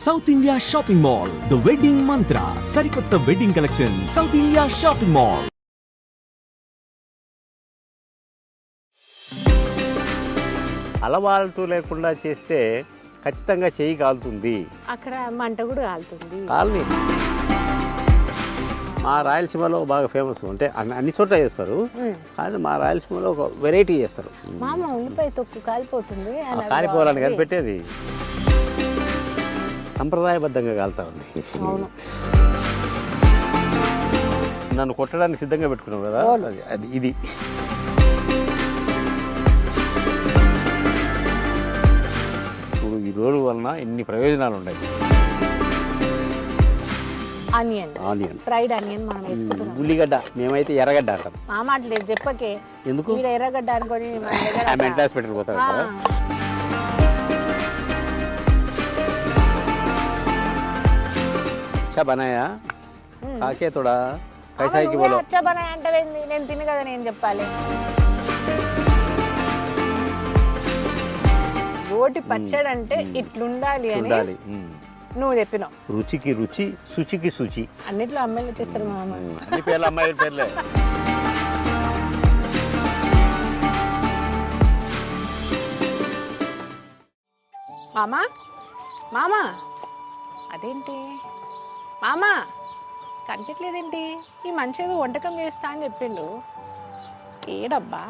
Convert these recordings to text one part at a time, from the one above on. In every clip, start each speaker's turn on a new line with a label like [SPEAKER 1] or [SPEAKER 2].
[SPEAKER 1] South India shopping mall the wedding మంత్ర సరికొత్త wedding collection south India shopping mall.
[SPEAKER 2] అలవాటు లేకుండా చేస్తే ఖచ్చితంగా చెయ్యి కాలుతుంది,
[SPEAKER 3] అక్కడ మంట కూడా కాలుతుంది.
[SPEAKER 2] కాలనీ మా రాయలసీమలో బాగా ఫేమస్, అంటే అన్ని చోట్ల చేస్తారు కానీ మా రాయలసీమలో ఒక వెరైటీ చేస్తారు.
[SPEAKER 3] మామ ఉల్లిపాయ తొక్కు కాలిపోతుంది,
[SPEAKER 2] కాలిపోవాలని కనిపెట్టేది సంప్రదాయబద్ధంగా కాలుతా ఉంది. నన్ను కొట్టడానికి సిద్ధంగా పెట్టుకున్నావు కదా, అది ఇది ఇప్పుడు ఈ రోడ్డు వలన ఎన్ని ప్రయోజనాలు ఉన్నాయి.
[SPEAKER 3] ఆనియన్ ఫ్రైడ్ ఆనియన్ మనం వేసుకుంటాం.
[SPEAKER 2] ఉల్లిగడ్డ, మేమైతే ఎర్రగడ్డ అంటాం.
[SPEAKER 3] మా మాట లేదు చెప్పకే,
[SPEAKER 2] ఎందుకు
[SPEAKER 3] ఎర్రగడ్డ అనుకొని
[SPEAKER 2] మెంటాస్ పెట్టుకుపోతాడు కదా. अच्छा बनाया खाके थोड़ा कैसा है कि बोलो.
[SPEAKER 3] अच्छा बनाया అంటే నేను తిని కదా నేను చెప్పాలి. రోటి పచ్చడి అంటే ఇట్లుండాలి అని నువ్వు చెప్పినావు.
[SPEAKER 2] రుచికి రుచి, శుచికి శుచి.
[SPEAKER 3] అన్నిట్లో అమ్మాయిలు వచ్చేస్తారు మామ.
[SPEAKER 2] అన్ని పేర్లు అమ్మాయిల పేర్లే.
[SPEAKER 3] మామా మామా అదేంటి మామా కనిపించలేదేంటి? ఈ మంచి ఏదో వంటకం చేస్తా అని చెప్పిండు. ఏడబ్బా,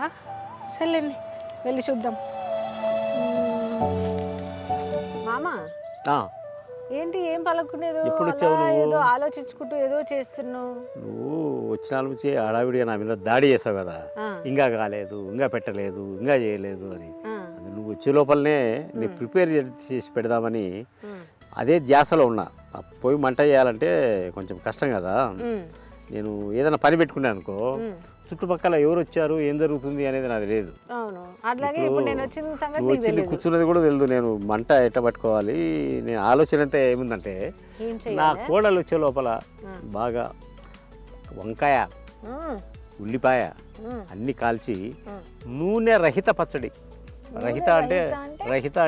[SPEAKER 3] సర్లేండి వెళ్ళి చూద్దాం. మామా ఏంటి ఏం పలకునేదో ఏదో ఆలోచించుకుంటూ ఏదో చేస్తున్నావు.
[SPEAKER 2] నువ్వు వచ్చిన నుంచి హడావిడిగా నా మీద దాడి చేసావు కదా, ఇంకా కాలేదు, ఇంకా పెట్టలేదు, ఇంకా చేయలేదు అని. నువ్వు వచ్చే లోపలనే నేను ప్రిపేర్ చేసి పెడదామని అదే ధ్యాసలో ఉన్నా. పోయి మంట చేయాలంటే కొంచెం కష్టం కదా. నేను ఏదైనా పని పెట్టుకున్నాను అనుకో, చుట్టుపక్కల ఎవరు వచ్చారు, ఏం జరుగుతుంది అనేది నాకు లేదు. నువ్వు వచ్చింది కూర్చున్నది కూడా తెలియదు. నేను మంట ఎట్ట పట్టుకోవాలి, నేను ఆలోచన అంతా ఏముందంటే, నా కోడలు వచ్చే లోపల బాగా వంకాయ, ఉల్లిపాయ అన్నీ కాల్చి నూనె రహిత పచ్చడి. రహిత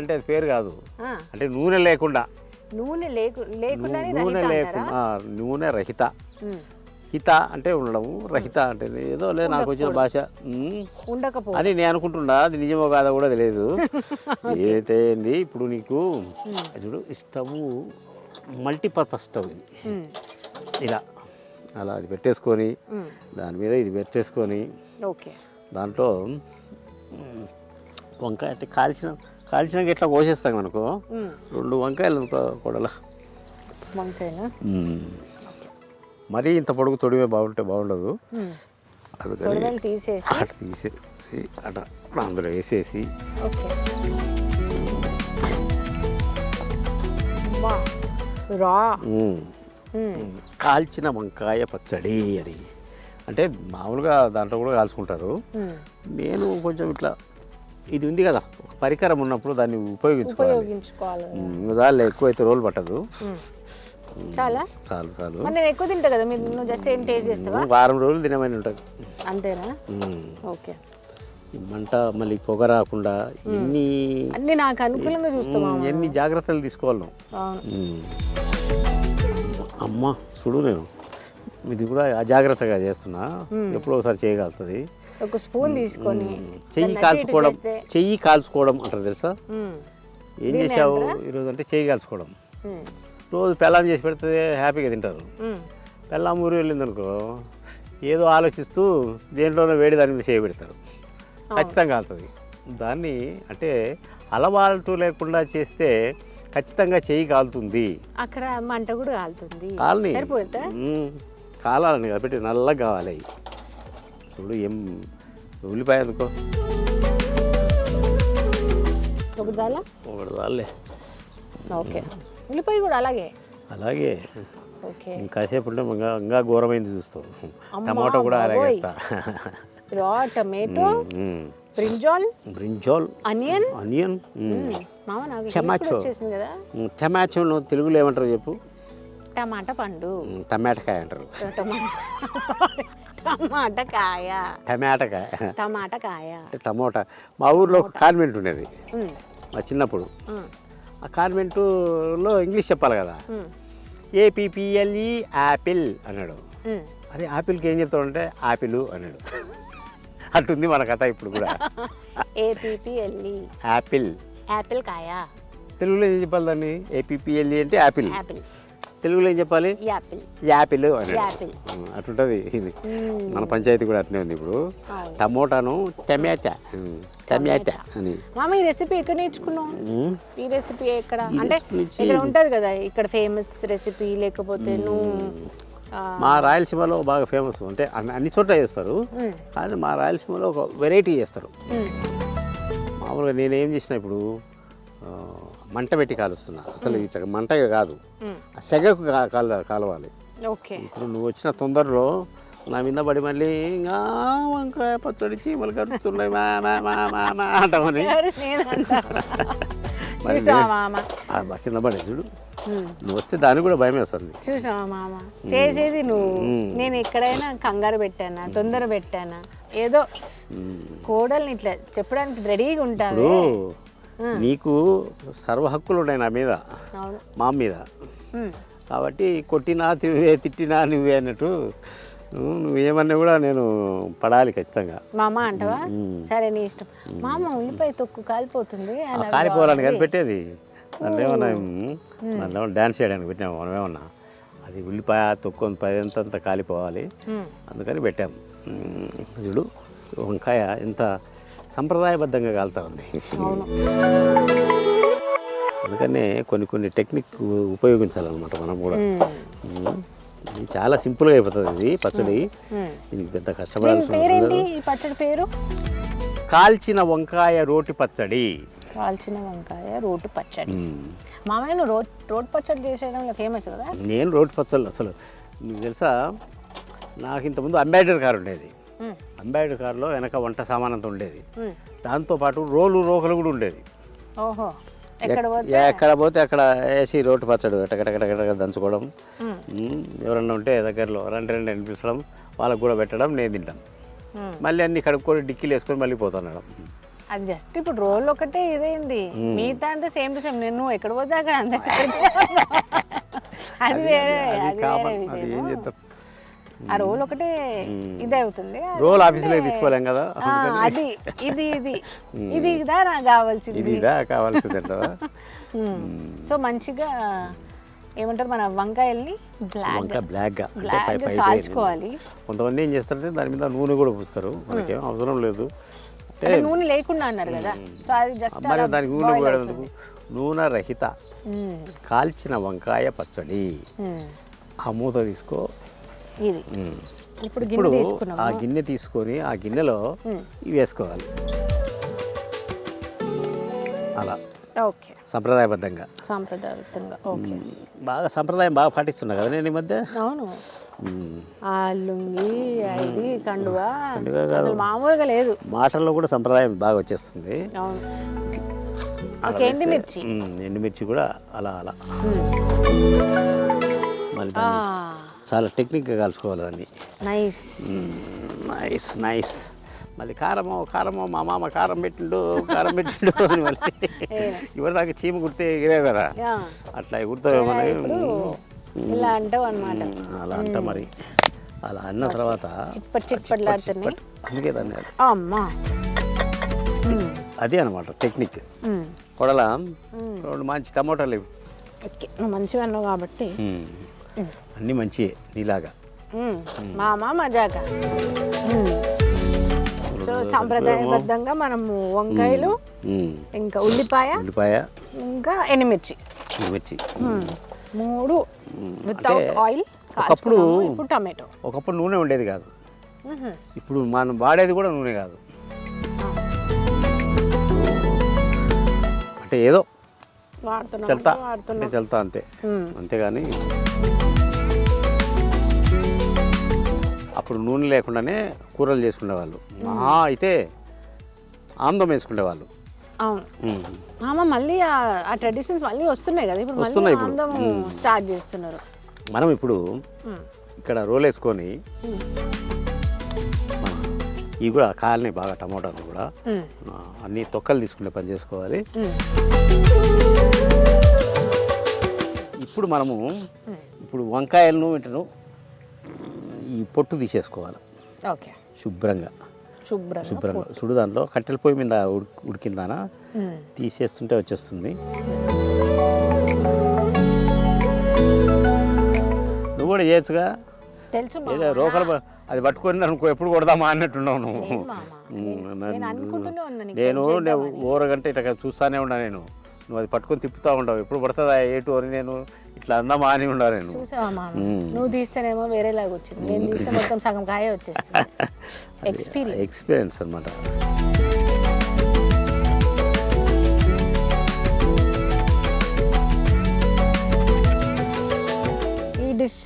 [SPEAKER 2] అంటే అది పేరు కాదు, అంటే నూనె లేకుండా. నూనె రహిత. హిత అంటే ఉండడము, రహిత అంటే ఏదో లేదు నాకు వచ్చిన భాష అని నేను అనుకుంటున్నా. అది నిజమో కాదో కూడా తెలియదు. ఏదైతే ఏంది ఇప్పుడు నీకు చూడు, స్టవ్ మల్టీపర్పస్ స్టవ్ ఇది. ఇలా అలా అది పెట్టేసుకొని దాని మీద ఇది పెట్టేసుకొని దాంట్లో వంకాయ అంటే కాల్చినాక ఎట్లా కోసేస్తాం అనుకో, 2 వంకాయలు కొడలా. మరీ ఇంత పొడుగు తొడివే బాగుండదు. అందుకని తీసేసి అట్లా అందులో వేసేసి కాల్చిన వంకాయ పచ్చడి అని అంటే మామూలుగా దాంట్లో కూడా కాల్చుకుంటారు. నేను కొంచెం ఇట్లా ఇది ఉంది కదా పరికరం ఉన్నప్పుడు దాన్ని ఉపయోగించుకోవాలి. చాలా ఎక్కువైతే రోల్ పట్టదు. చాలు
[SPEAKER 3] నేను ఎక్కువ తింటా కదా, మీరు జస్ట్ ఏం టేస్ట్ చేస్తావా?
[SPEAKER 2] వారం రోజులు తినమని ఉంటుంది.
[SPEAKER 3] అంతేనా? ఓకే.
[SPEAKER 2] మంట మళ్ళీ పొగ రాకుండా
[SPEAKER 3] అన్ని నాకు అనుకూలంగా చూస్తావా?
[SPEAKER 2] ఎన్ని జాగ్రత్తలు తీసుకోవాలి. అమ్మ చూడు, నేను ఇది కూడా అజాగ్రత్తగా చేస్తున్నా, ఎప్పుడో ఒకసారి చేయగలుగుతుంది.
[SPEAKER 3] ఒక స్పూన్ తీసుకొని
[SPEAKER 2] చెయ్యి కాల్చుకోవడం అంటారు తెలుసా? ఏం చేసావు ఈరోజు అంటే చెయ్యి కాల్చుకోవడం. రోజు పెళ్ళాం చేసి పెడితే హ్యాపీగా తింటారు. పెళ్ళాం ఊరు వెళ్ళింది అనుకో, ఏదో ఆలోచిస్తూ దేంట్లోనో వేడి దాని మీద చేయబెడతారు, ఖచ్చితంగా కాలుతుంది. దాన్ని అంటే అలవాటు లేకుండా చేస్తే ఖచ్చితంగా చెయ్యి కాలుతుంది.
[SPEAKER 3] అక్కడ మంట కూడా కాలుతుంది.
[SPEAKER 2] కాలాలని కాబట్టి నల్లగా కావాలి. చూడు ఏం ఉల్లిపాయ అనుకో,
[SPEAKER 3] ఒకటి
[SPEAKER 2] చాలే.
[SPEAKER 3] ఓకే, ఉల్లిపాయ కూడా అలాగే
[SPEAKER 2] ఇంకాసేపు ఉంటే ఇంకా ఘోరమైంది చూస్తావు. టమాటో కూడా అలాగే వేస్తా.
[SPEAKER 3] టమాటో, బ్రింజాల్, ఆనియన్,
[SPEAKER 2] టమాటో తెలుగులో ఏమంటారు చెప్పు?
[SPEAKER 3] టమాటా పండు.
[SPEAKER 2] టమాటకాయ అంటారు. టమాటకాయ. టమోటా. మా ఊర్లో ఒక కాన్వెంట్ ఉండేది మా చిన్నప్పుడు. ఆ కాన్వెంటులో ఇంగ్లీష్ చెప్పాలి కదా, APPLE యాపిల్ అన్నాడు. అరే యాపిల్కి ఏం చెప్తాడంటే ఆపిల్ అన్నాడు. అట్టుంది మన కథ ఇప్పుడు కూడా.
[SPEAKER 3] APPLE
[SPEAKER 2] యాపిల్,
[SPEAKER 3] యాపిల్ కాయ.
[SPEAKER 2] తెలుగులో ఏం చెప్పాలి దాన్ని? APPLE అంటే యాపిల్,
[SPEAKER 3] యాపిల్
[SPEAKER 2] తెలుగులో ఏం చెప్పాలి?
[SPEAKER 3] యాపిల్.
[SPEAKER 2] యాపిల్ అన్నాడు.
[SPEAKER 3] యాపిల్.
[SPEAKER 2] అట్లుంటుంది ఇది. మన పంచాయతీ కూడా అట్నే ఉంది ఇప్పుడు. టమోటాను టమాటా, టమాటా అని.
[SPEAKER 3] మామ ఈ రెసిపీ ఎక్కడ నేర్చుకున్నావు? ఈ రెసిపీ ఎక్కడ
[SPEAKER 2] ఈ
[SPEAKER 3] అంటే
[SPEAKER 2] recipe నుంచి-
[SPEAKER 3] ఇక్కడ ఉంటుంది కదా, ఇక్కడ ఫేమస్ రెసిపీ, లేకపోతే నువ్వు
[SPEAKER 2] మా రాయలసీమలో బాగా ఫేమస్. అంటే అన్ని చోట్ల చేస్తారు, కానీ మా రాయలసీమలో ఒక వెరైటీ చేస్తారు. మామూలుగా నేనేం చేసిన ఇప్పుడు మంట పెట్టి కాలుస్తున్నా. అసలు ఇట్లా మంటగా కాదు, ఆ సెగకు కాలవాలి.
[SPEAKER 3] ఓకే.
[SPEAKER 2] ఇప్పుడు నువ్వు వచ్చిన తొందరలో నా మీద పడి మళ్ళీ ఇంకా వంకాయ పచ్చడి చీమలు కరుస్తున్నాయి మా మా మా మా మా అంటామని మరి కింద పడే చూడు. నువ్వు వస్తే దానికి కూడా భయం వేస్తుంది.
[SPEAKER 3] చూసావా మామ చేసేది నువ్వు. నేను ఎక్కడైనా కంగారు పెట్టానా, తొందర పెట్టానా? ఏదో కోడల్ని ఇట్లా చెప్పడానికి రెడీగా ఉంటాను.
[SPEAKER 2] నీకు సర్వ హక్కులు ఉన్నాయి నా మీద, మా మీద. కాబట్టి కొట్టినా నువ్వే, తిట్టినా నువ్వే అన్నట్టు నువ్వేమన్నా కూడా నేను పడాలి ఖచ్చితంగా.
[SPEAKER 3] మామ అంటవా? సరే నీ ఇష్టం. మామ ఉల్లిపాయ తొక్కు కాలిపోతుంది.
[SPEAKER 2] కాలిపోవాలని కనిపెట్టేది దాంట్లో ఏమన్నా దాంట్లో డ్యాన్స్ చేయడానికి పెట్టినాము మనం. ఏమన్నా అది ఉల్లిపాయ తొక్కు పదంతా కాలిపోవాలి, అందుకని పెట్టాము. చూడు వంకాయ ఎంత సంప్రదాయబద్ధంగా కాలుతా ఉంది. అందుకనే కొన్ని టెక్నిక్ ఉపయోగించాలన్నమాట మనం కూడా. ఇది చాలా సింపుల్గా అయిపోతుంది ఇది పచ్చడి. దీనికి పెద్ద కష్టపడాల్సిన
[SPEAKER 3] పచ్చడి పేరు
[SPEAKER 2] కాల్చిన వంకాయ రోటి పచ్చడి.
[SPEAKER 3] కాల్చిన వంకాయ రోటి పచ్చడి. మామయ్య నువ్వు రోటి పచ్చడి చేసేయడంలో ఫేమస్ కదా.
[SPEAKER 2] నేను రోటి పచ్చళ్ళు అసలు నీకు తెలుసా, నాకు ఇంతకుముందు అంబాసిడర్ కారు ఉండేది. అంబాసిడర్ కారులో వెనక వంట సామానంతా ఉండేది, దాంతోపాటు రోకలు కూడా ఉండేది.
[SPEAKER 3] ఓహో.
[SPEAKER 2] ఎక్కడ పోతే అక్కడ వేసి రోటి పచ్చడి ఎక్కడెక్కడ దంచుకోవడం. ఎవరన్నా ఉంటే దగ్గరలో రెండు అనిపించడం, వాళ్ళకు కూడా పెట్టడం, నేను తింటాం. మళ్ళీ అన్ని కడుక్కొని డిక్కీలు వేసుకొని మళ్ళీ పోతున్నాడు.
[SPEAKER 3] అది జస్ట్ ఇప్పుడు రోల్ ఒకటే ఇదేంది, మిగతా అంతా సేమ్ టు సేమ్. నేను ఎక్కడ పోతే అక్కడ అంత అది వేరే.
[SPEAKER 2] ఏం చేద్దాం,
[SPEAKER 3] ఆ రోల్ ఒకటే ఇది అవుతుంది.
[SPEAKER 2] రోల్ ఆఫీసులో తీసుకోలేం కదా.
[SPEAKER 3] అది ఇది ఇది ఇది ఇదా నాకు కావాల్సింది,
[SPEAKER 2] ఇది కావాల్సింది.
[SPEAKER 3] సో మంచిగా ఏమంటారు, మన వంకాయల్ని
[SPEAKER 2] బ్లాక్గా
[SPEAKER 3] కాల్చుకోవాలి.
[SPEAKER 2] కొంతమంది ఏం చేస్తారంటే దాని మీద నూనె కూడా పూస్తారు, మనకేం అవసరం లేదు.
[SPEAKER 3] నూనె లేకుండా అన్నారు కదా, సో అది జస్ట్
[SPEAKER 2] మరి దానికి నూనె పోయడం ఎందుకు? నూనె రహిత కాల్చిన వంకాయ పచ్చడి. ఆ మూత తీసుకో.
[SPEAKER 3] ఇది ఇప్పుడు
[SPEAKER 2] ఆ గిన్నె తీసుకొని ఆ గిన్నెలో ఇవి వేసుకోవాలి అలా.
[SPEAKER 3] ఓకే.
[SPEAKER 2] సంప్రదాయబద్ధంగా.
[SPEAKER 3] ఓకే.
[SPEAKER 2] బాగా సంప్రదాయం బాగా పాటిస్తున్నా కదా నేను ఈ మధ్య.
[SPEAKER 3] అవును. ఆ లుంగి, ఇది కండువా అసలు మామూలుగా లేదు.
[SPEAKER 2] మాటల్లో కూడా సంప్రదాయం బాగా వచ్చేస్తుంది.
[SPEAKER 3] అవును. ఎండుమిర్చి.
[SPEAKER 2] ఎండుమిర్చి కూడా అలా అలా మళ్ళీ చాలా టెక్నిక్గా కలుసుకోవాలి దాన్ని.
[SPEAKER 3] Nice
[SPEAKER 2] nice nice. మళ్ళీ కారమో మా మామ కారం పెట్టిండు అని మళ్ళీ ఇవరి దాకా చీమ కుడితే ఇవే కదా, అట్లా కుడతావు మన
[SPEAKER 3] ఇలా అంటావు అన్నమాట.
[SPEAKER 2] అలా అంట. మరి అలా అన్న తర్వాత అందుకే దాన్ని
[SPEAKER 3] అమ్మా
[SPEAKER 2] అదే అనమాట టెక్నిక్. కొడల 2 మంచి టమోటాలు ఇవి.
[SPEAKER 3] నువ్వు మంచిగా అన్నావు కాబట్టి
[SPEAKER 2] అన్నీ మంచియే నీలాగా.
[SPEAKER 3] మామ మజాగా. సో సాంప్రదాయబద్ధంగా మనము వంకాయలు, ఇంకా ఉల్లిపాయ, ఇంకా ఎండుమిర్చి 3 వితౌట్ ఆయిల్.
[SPEAKER 2] ఒకప్పుడు
[SPEAKER 3] టమాటో.
[SPEAKER 2] ఒకప్పుడు నూనె ఉండేది కాదు, ఇప్పుడు మనం వాడేది కూడా నూనె కాదు. అంటే ఏదో చల్తా అంతే. అంతేగాని అప్పుడు నూనె లేకుండానే కూరలు చేసుకునేవాళ్ళు. అయితే ఆమ్దం వేసుకునేవాళ్ళు.
[SPEAKER 3] అవును మామ. మళ్ళీ ఆ ట్రెడిషన్స్ మళ్ళీ వస్తున్నాయి కదా ఇప్పుడు. స్టార్ట్ చేస్తున్నారు.
[SPEAKER 2] మనం ఇప్పుడు ఇక్కడ రోల్ వేసుకొని ఇవి కూడా కాయలని బాగా టమోటాలు కూడా అన్ని తొక్కలు తీసుకునే పని చేసుకోవాలి. ఇప్పుడు మనము ఇప్పుడు వంకాయలను వీటిను ఈ పొట్టు తీసేసుకోవాలి
[SPEAKER 3] ఓకే.
[SPEAKER 2] శుభ్రంగా
[SPEAKER 3] శుభ్రంగా
[SPEAKER 2] సుడు దాంట్లో కట్టెల పొయ్యి మీద ఉడికిందానా తీసేస్తుంటే వచ్చేస్తుంది. నువ్వు కూడా చేయొచ్చుగా,
[SPEAKER 3] తెలుసు
[SPEAKER 2] ఏదో రోకలు అది పట్టుకొని అనుకో ఎప్పుడు కొడదామా అన్నట్టున్నావు నువ్వు. నేను ఊరగంటే ఇట్లా చూస్తానే ఉన్నా, నేను నువ్వు అది పట్టుకొని తిప్పుతూ ఉండవు, ఎప్పుడు పడుతుందా ఏటు అని నేను ఇట్లా అందామా అని ఉండా నేను.
[SPEAKER 3] నువ్వు తీస్తేనేమో వేరేలాగా వచ్చింది, నేను తీస్తే మొత్తం సగం కాయ వచ్చేస్తుంది.
[SPEAKER 2] ఎక్స్పీరియన్స్ అనమాట.
[SPEAKER 3] ఈ డిష్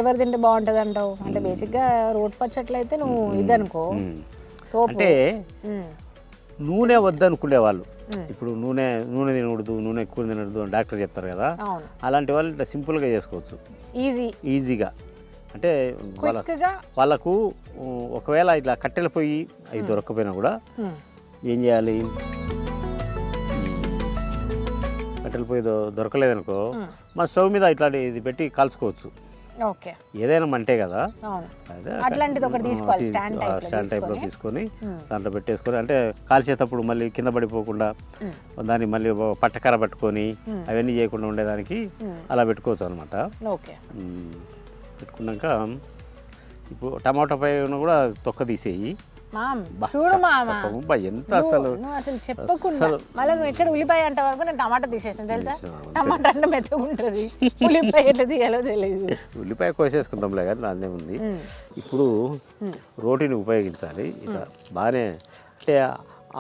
[SPEAKER 3] ఎవరు తింటే బాగుంటుంది అంటావు? అంటే బేసిక్గా రోటి పచ్చట్లు అయితే నువ్వు ఇదనుకో,
[SPEAKER 2] అంటే నూనె వద్దనుకునే వాళ్ళు, ఇప్పుడు నూనె తినకూడదు, నూనె ఎక్కువ తినకూడదు అని డాక్టర్ చెప్తారు కదా, అలాంటి వాళ్ళు ఇట్లా సింపుల్గా చేసుకోవచ్చు ఈజీగా. అంటే వాళ్ళకు ఒకవేళ ఇట్లా కట్టెల పొయ్యి అవి దొరకకపోయినా కూడా ఏం చేయాలి, కట్టెల పొయ్యి దొరకలేదనుకో మన స్టవ్ మీద ఇట్లాంటి ఇది పెట్టి కాల్చుకోవచ్చు. ఏదైనా మంటే కదా, స్టాండ్ టైప్లో తీసుకొని దాంట్లో పెట్టేసుకొని, అంటే కాల్చేటప్పుడు మళ్ళీ కింద పడిపోకుండా దాన్ని మళ్ళీ పట్టకర పట్టుకొని అవన్నీ చేయకుండా ఉండేదానికి అలా పెట్టుకోవచ్చు అనమాట. పెట్టుకున్నాక ఇప్పుడు టమాటా పైన కూడా తొక్క తీసేయి. ఎంత అసలు
[SPEAKER 3] చెప్పకుండా మళ్ళీ నువ్వు ఎక్కడ ఉల్లిపాయ అంటే వరకు నేను టమాటా తీసేసాను తెలుసా. టమాటా అంటే మెత్తగా ఉంటుంది, ఉల్లిపాయ ఎట్లా తీయాలో తెలియదు.
[SPEAKER 2] ఉల్లిపాయ కోసేసుకుందాంలే కానీ దాన్నే ఉంది. ఇప్పుడు రోటీని ఉపయోగించాలి. ఇట్లా బాగానే అంటే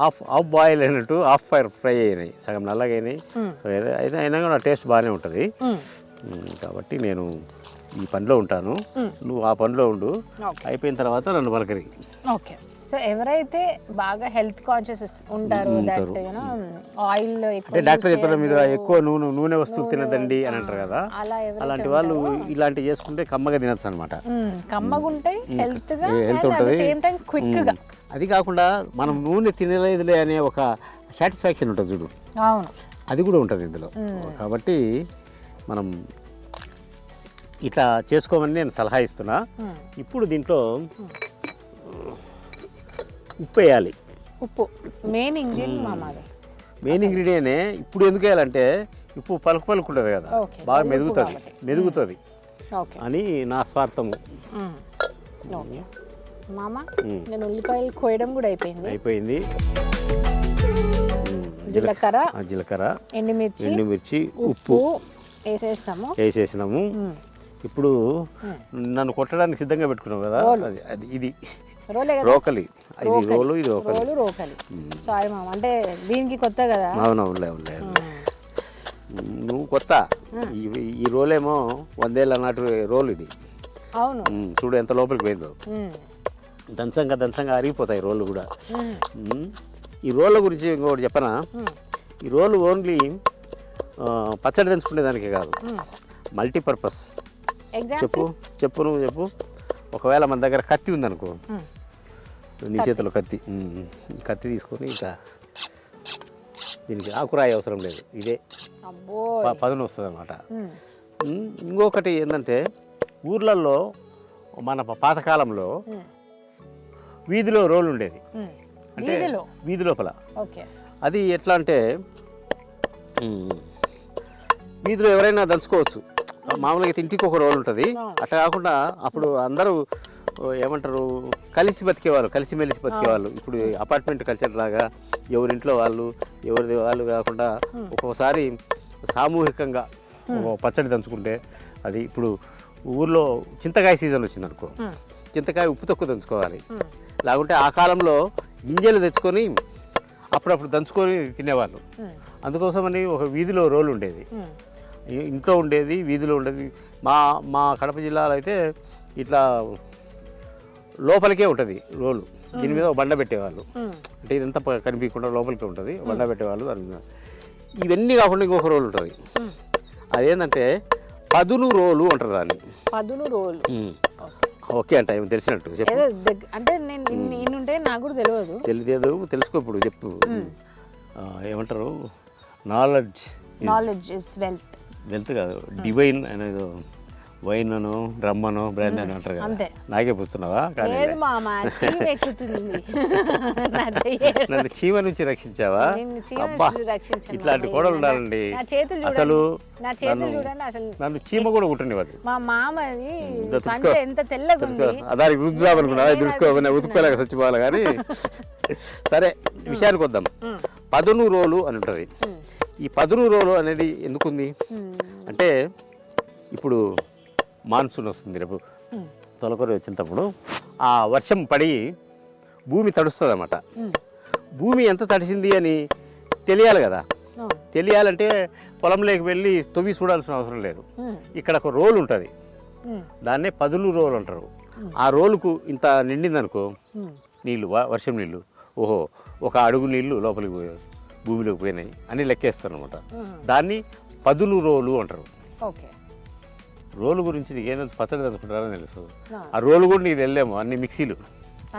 [SPEAKER 2] హాఫ్ బాయిల్ అయినట్టు హాఫ్ ఫ్రై అయినాయి, సగం నల్లగా అయినాయి. అయినా కూడా టేస్ట్ బాగానే ఉంటుంది. కాబట్టి నేను ఈ పనిలో ఉంటాను, నువ్వు ఆ పనిలో ఉండు. అయిపోయిన తర్వాత నన్ను పలకరి.
[SPEAKER 3] ఓకే. సో ఎవరైతే బాగా హెల్త్ కాన్షియస్ ఉంటారో, ఆయిల్
[SPEAKER 2] అంటే డాక్టర్ చెప్పారు మీరు ఎక్కువ నూనె వస్తువులు తినదండి అని అంటారు కదా, అలాంటి వాళ్ళు ఇలాంటివి చేసుకుంటే కమ్మగా తినచ్చు అనమాట.
[SPEAKER 3] కమ్మగా ఉంటాయి, హెల్త్ ఉంటుంది.
[SPEAKER 2] అది కాకుండా మనం నూనె తినలేదులే అనే ఒక సాటిస్ఫాక్షన్ ఉంటుంది చూడు, అది కూడా ఉంటుంది ఇందులో. కాబట్టి మనం ఇట్లా చేసుకోమని నేను సలహా ఇస్తున్నా. ఇప్పుడు దీంట్లో ఉప్పు వేయాలి.
[SPEAKER 3] ఉప్పు మెయిన్ ఇంగ్రీడియంట్.
[SPEAKER 2] ఇప్పుడు ఎందుకు వేయాలంటే ఉప్పు పలుకు ఉంటుంది కదా, బాగా మెదుగుతుంది అని నా స్వార్థము.
[SPEAKER 3] మామ నేను ఉల్లిపాయలు కోయడం కూడా అయిపోయింది.
[SPEAKER 2] జీలకర్ర, ఎండుమిర్చి, ఉప్పు వేసేసినాము. ఇప్పుడు నన్ను కొట్టడానికి సిద్ధంగా పెట్టుకున్నావు కదా, ఇది రోకలి. ఇది రోలు, ఇది
[SPEAKER 3] రోకలి. సారీ మామ, అంటే దీనికి కొత్త కదా.
[SPEAKER 2] అవునవునులే. నువ్వు కొత్త, ఈ రోలేమో 100 ఏళ్ళ నాటి రోలు ఇది.
[SPEAKER 3] అవును,
[SPEAKER 2] చూడు ఎంత లోపలికి పోయిందో. దంచంగా అరిగిపోతాయి రోళ్ళు కూడా. ఈ రోళ్ళ గురించి ఇంకొకటి చెప్పనా, ఈ రోలు ఓన్లీ పచ్చడి దంచుకునేదానికే కాదు, మల్టీపర్పస్. చెప్పు నువ్వు చెప్పు. ఒకవేళ మన దగ్గర కత్తి ఉందనుకో, నీ చేతిలో కత్తి తీసుకొని ఇంకా దీనికి ఆకురాయి అవసరం లేదు, ఇదే పదును వస్తుంది అన్నమాట. ఇంకొకటి ఏంటంటే ఊర్లలో మన పాతకాలంలో వీధిలో రోలు ఉండేది, అంటే వీధి లోపల. అది ఎట్లా అంటే వీధిలో ఎవరైనా దంచుకోవచ్చు. మామూలుగా అయితే ఇంటికి ఒక రోల్ ఉంటుంది, అట్లా కాకుండా అప్పుడు అందరూ ఏమంటారు కలిసిమెలిసి బతికేవాళ్ళు. ఇప్పుడు అపార్ట్మెంట్ కల్చర్ లాగా ఎవరింట్లో ఎవరిది వాళ్ళు కాకుండా ఒక్కొక్కసారి సామూహికంగా పచ్చడి దంచుకుంటే అది. ఇప్పుడు ఊర్లో చింతకాయ సీజన్ వచ్చింది అనుకో, చింతకాయ ఉప్పు తక్కువ దంచుకోవాలి. లేకుంటే ఆ కాలంలో గింజలు తెచ్చుకొని అప్పుడప్పుడు దంచుకొని తినేవాళ్ళు. అందుకోసమని ఒక వీధిలో రోలు ఉండేది, ఇంట్లో ఉండేది, వీధిలో ఉండేది. మా కడప జిల్లాలో అయితే ఇట్లా లోపలికే ఉంటుంది రోలు, దీని మీద బండ పెట్టేవాళ్ళు. అంటే ఇదంతా కనిపించకుండా లోపలికే ఉంటుంది, బండ పెట్టేవాళ్ళు. దాని మీద ఇవన్నీ కాకుండా ఇంకొక రోలు ఉంటుంది, అదేంటంటే పదును రోలు అంటారు దాన్ని.
[SPEAKER 3] పదును రోలు,
[SPEAKER 2] ఓకే అంట, ఏమో తెలిసినట్టు చెప్పు.
[SPEAKER 3] అంటే నాకు కూడా తెలియదు,
[SPEAKER 2] తెలుసుకో. ఇప్పుడు చెప్పు. ఏమంటారు, నాలెడ్జ్
[SPEAKER 3] ఇస్ వెల్త్.
[SPEAKER 2] తెలుసు కాదు డివైన్ అనేది వైన్ అను డ్రమ్ అను బ్రాండ్ అని అంటారు కదా
[SPEAKER 3] అంతే.
[SPEAKER 2] నాకే పుస్తున్నావా కానీ
[SPEAKER 3] లేదు మామ చీమ ఎక్కుతుంది నా చెయ్యి.
[SPEAKER 2] నన్ను చీమ నుంచి రక్షించావా
[SPEAKER 3] నిన్ను చీమ
[SPEAKER 2] అబ్బా
[SPEAKER 3] నుంచి రక్షించాను
[SPEAKER 2] ఇట్లాంటి
[SPEAKER 3] మామ.
[SPEAKER 2] కోడలు ఉండాలండి
[SPEAKER 3] నా చేతులు చూడండి.
[SPEAKER 2] అసలు
[SPEAKER 3] నా చేతులు చూడండి అసలు
[SPEAKER 2] నన్ను చీమ కూడా కుట్టనివ్వదు
[SPEAKER 3] మా మామది
[SPEAKER 2] ఇదో
[SPEAKER 3] పంచ
[SPEAKER 2] తెలుసుకో.
[SPEAKER 3] ఎంత తెల్లగా ఉంది.
[SPEAKER 2] దానికి రుద్దుదామనుకున్నా తెలుసుకోవాలి ఉతుక్కోలేక చచ్చిపోవాలి కానీ సరే విషయానికి వద్దాం పదును రోలు అని ఉంటుంది ఈ పదును రోలు అనేది ఎందుకుంది అంటే ఇప్పుడు మాన్సూన్ వస్తుంది రేపు తొలకరి వచ్చినప్పుడు ఆ వర్షం పడి భూమి తడుస్తుంది అన్నమాట భూమి ఎంత తడిసింది అని తెలియాలి కదా తెలియాలంటే పొలంలోకి వెళ్ళి తొవ్వి చూడాల్సిన అవసరం లేదు ఇక్కడ ఒక రోలు ఉంటుంది దాన్నే పదును రోలు అంటారు ఆ రోలుకు ఇంత నిండిందనుకో నీళ్ళు వర్షం నీళ్ళు ఓహో ఒక అడుగు నీళ్ళు లోపలికి భూమిలోకి పోయినాయి అని లెక్కేస్తారు అనమాట దాన్ని పదును రోలు అంటారు
[SPEAKER 3] ఓకే.
[SPEAKER 2] రోలు గురించి నీకేం తెలుసు పచ్చడి తెలుసుకుంటారని తెలుసు ఆ రోలు కూడా నీకు వెళ్ళేమో అన్ని మిక్సీలు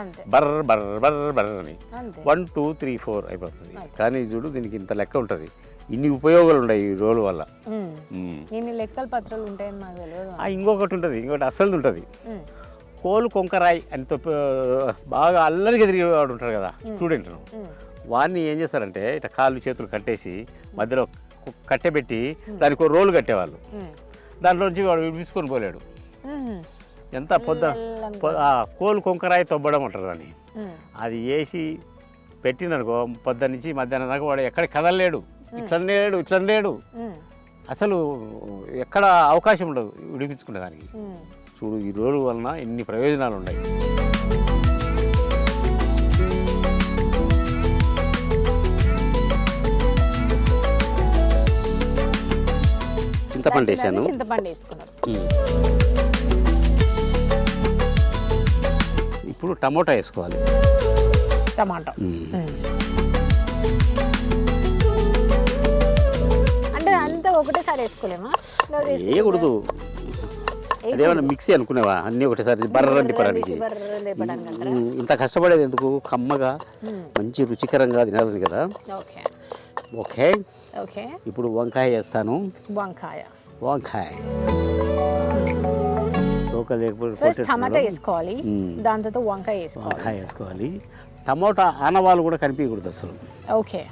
[SPEAKER 3] అంతే
[SPEAKER 2] బర్ర బర్ర బర్ర బర్ర అని
[SPEAKER 3] అంతే.
[SPEAKER 2] 1 2 3 4 అయిపోతుంది కానీ చూడు దీనికి ఇంత లెక్క ఉంటుంది ఇన్ని ఉపయోగాలు ఉన్నాయి ఈ రోలు వల్ల
[SPEAKER 3] ఇన్ని లెక్కల పత్రాలు ఉంటాయని మాకు తెలియదు.
[SPEAKER 2] ఇంకొకటి ఉంటుంది ఇంకొకటి అసలు ఉంటుంది కోలు కొంకరాయి అని బాగా అల్లరికి ఎదిరిగేవాడు ఉంటాడు కదా స్టూడెంట్ వాడిని ఏం చేస్తారంటే ఇట్లా కాళ్ళు చేతులు కట్టేసి మధ్యలో కట్టెబెట్టి దానికి ఒక రోలు కట్టేవాళ్ళు దాంట్లో నుంచి వాడు విడిపించుకొని పోలేడు ఎంత కోలు కొంకరాయి తొబ్బడం అంటారు అని అది వేసి పెట్టిననుకో పొద్దున్న నుంచి మధ్యాహ్నం దాకా వాడు ఎక్కడ కదలలేడు ఇట్లా లేడు అసలు ఎక్కడ అవకాశం ఉండదు విడిపించుకునే దానికి చూడు ఈ రోలు వలన ఎన్ని ప్రయోజనాలు ఉన్నాయి చింతపండు వేసాను
[SPEAKER 3] చింతపండు వేసుకున్నారు.
[SPEAKER 2] ఇప్పుడు టమోటా వేసుకోవాలి
[SPEAKER 3] టమాటా అంటే అంతా ఒకటేసారి వేసుకోలేమా
[SPEAKER 2] వేయకూడదు అదేమన్నా మిక్సీ అనుకునేవా అన్నీ ఒకటేసారి బర్రని తిప్పడానికి ఇంత కష్టపడేది ఎందుకు కమ్మగా మంచి రుచికరంగా తినాలి కదా
[SPEAKER 3] ఓకే
[SPEAKER 2] ఓకే
[SPEAKER 3] ఓకే.
[SPEAKER 2] ఇప్పుడు వంకాయ వేస్తాను
[SPEAKER 3] వంకాయ
[SPEAKER 2] లేకపోతే
[SPEAKER 3] టమాటా వేసుకోవాలి దాని తర్వాత వంకాయ
[SPEAKER 2] వేసుకోవాలి టమోటా ఆనవాళ్ళు కూడా కనిపించకూడదు అసలు
[SPEAKER 3] ఓకే.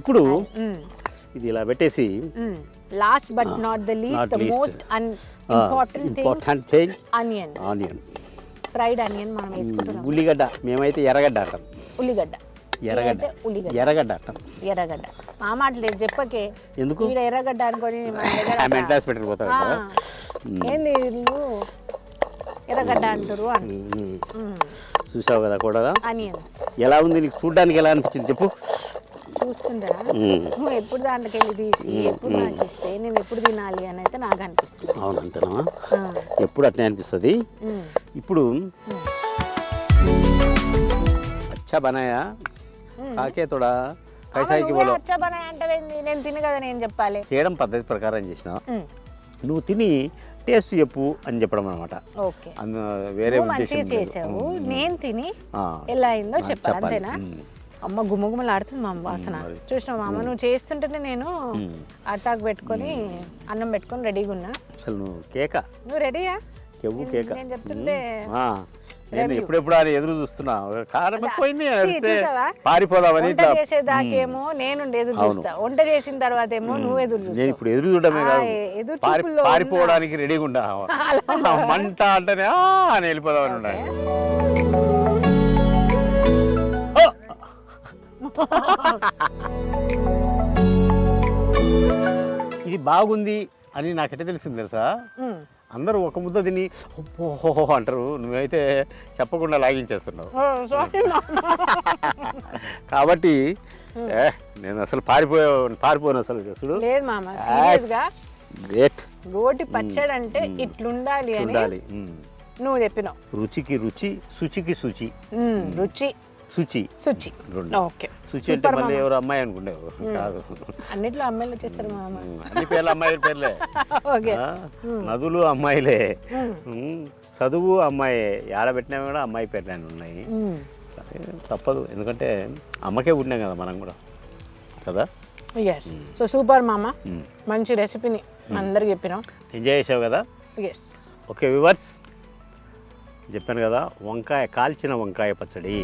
[SPEAKER 2] ఇప్పుడు ఇది ఇలా పెట్టేసి
[SPEAKER 3] last but not the least the most important thing onion fried onion మనం వేసుకుంటున్నాం.
[SPEAKER 2] ఉల్లిగడ్డ మేమైతే ఎర్రగడ్డ అంటాం
[SPEAKER 3] ఉల్లిగడ్డ
[SPEAKER 2] ఎర్రగడ్డ అంటాం
[SPEAKER 3] ఎర్రగడ్డ మా మాటలేదు చెప్పకే
[SPEAKER 2] ఎందుకు
[SPEAKER 3] ఇక్కడ ఎర్రగడ్డ అనుకొని ఏంది వీళ్ళు ఎర్రగడ్డ అంటారు అని
[SPEAKER 2] చూసావు కదా కూడా
[SPEAKER 3] ఆనియన్స్
[SPEAKER 2] ఎలా ఉంది నీకు చూడడానికి ఎలా అనిపించింది చెప్పు
[SPEAKER 3] చూస్తుంటా నువ్వు ఎప్పుడు దాంట్లోకి వెళ్ళి తీసి ఎప్పుడు నాకు ఇస్తే నేను ఎప్పుడు తినాలి అని అయితే నాకు అనిపిస్తుంది.
[SPEAKER 2] అవును అంతేనా ఎప్పుడు అట్నే అనిపిస్తుంది. ఇప్పుడు అచ్చా బనాయా కాకే తోడా కైసాయికి బోలో
[SPEAKER 3] అచ్చా బనాయా అంటే నేను తిని కదా నేను చెప్పాలి
[SPEAKER 2] చేయడం పద్ధతి ప్రకారం చేసిన నువ్వు తిని టేస్ట్ చెప్పు అని చెప్పడం అనమాట.
[SPEAKER 3] ఓకే
[SPEAKER 2] వేరే
[SPEAKER 3] మంచిగా చేసావు నేను తిని ఎలా అయిందో చెప్పాలి అంతేనా. అమ్మ గుమ్మగుమ్మలాడుతుంది మా వాసన చూసినావు మా అమ్మ నువ్వు చేస్తుంటేనే నేను అటాక్ పెట్టుకొని అన్నం పెట్టుకొని రెడీగా ఉన్నా.
[SPEAKER 2] అసలు నువ్వు కేక
[SPEAKER 3] నువ్వు రెడీయా
[SPEAKER 2] కేక
[SPEAKER 3] నేను చెప్తుంటే
[SPEAKER 2] నేను ఎప్పుడెప్పుడు అని ఎదురు చూస్తున్నా కారం ఎక్కువైంది పారిపోదామని
[SPEAKER 3] చేసేదాకేమో నేను ఎదురు చూస్తా వంట చేసిన తర్వాత ఏమో నువ్వు ఎదురు చూస్తా.
[SPEAKER 2] నేను ఇప్పుడు ఎదురు చూడమే కాదు పారిపోవడానికి రెడీగా ఉండా మంట అంటేనే అని వెళ్ళిపోదామని ఉండాలి. ఇది బాగుంది అని నాకెట్టే తెలిసింది తెలుసా అందరూ ఒక ముద్ద తిని ఓహో అంటారు నువ్వైతే చెప్పకుండా లాగించేస్తున్నావు కాబట్టి నేను అసలు పారిపోను అసలు చూడు
[SPEAKER 3] రోటి పచ్చడి అంటే ఇట్లుండాలి అని నువ్వు చెప్పినావు.
[SPEAKER 2] రుచికి రుచి శుచికి శుచి
[SPEAKER 3] రుచి
[SPEAKER 2] శుచి
[SPEAKER 3] సుచి
[SPEAKER 2] రెండు.
[SPEAKER 3] ఓకే
[SPEAKER 2] శుచి అంటే మళ్ళీ ఎవరు అమ్మాయి అనుకుండేవు కాదు.
[SPEAKER 3] అన్నిట్లో అమ్మాయిలు వచ్చేస్తారు మామ.
[SPEAKER 2] అన్ని పేర్లు అమ్మాయిల పేర్లే.
[SPEAKER 3] ఓకే
[SPEAKER 2] ఆ, నదులు అమ్మాయిలే, చదువు అమ్మాయి, ఆడబెట్టినా కూడా అమ్మాయి పేర్లు ఉన్నాయి. సరే, తప్పదు, ఎందుకంటే అమ్మకే ఉన్నాం కదా మనం కూడా కదా.
[SPEAKER 3] ఎస్ సో సూపర్ మామ, మంచి రెసిపీని అందరికి చెప్పినాం,
[SPEAKER 2] ఎంజాయ్ చేసావు కదా.
[SPEAKER 3] ఎస్
[SPEAKER 2] ఓకే వ్యూవర్స్, చెప్పాను కదా, కాల్చిన వంకాయ పచ్చడి.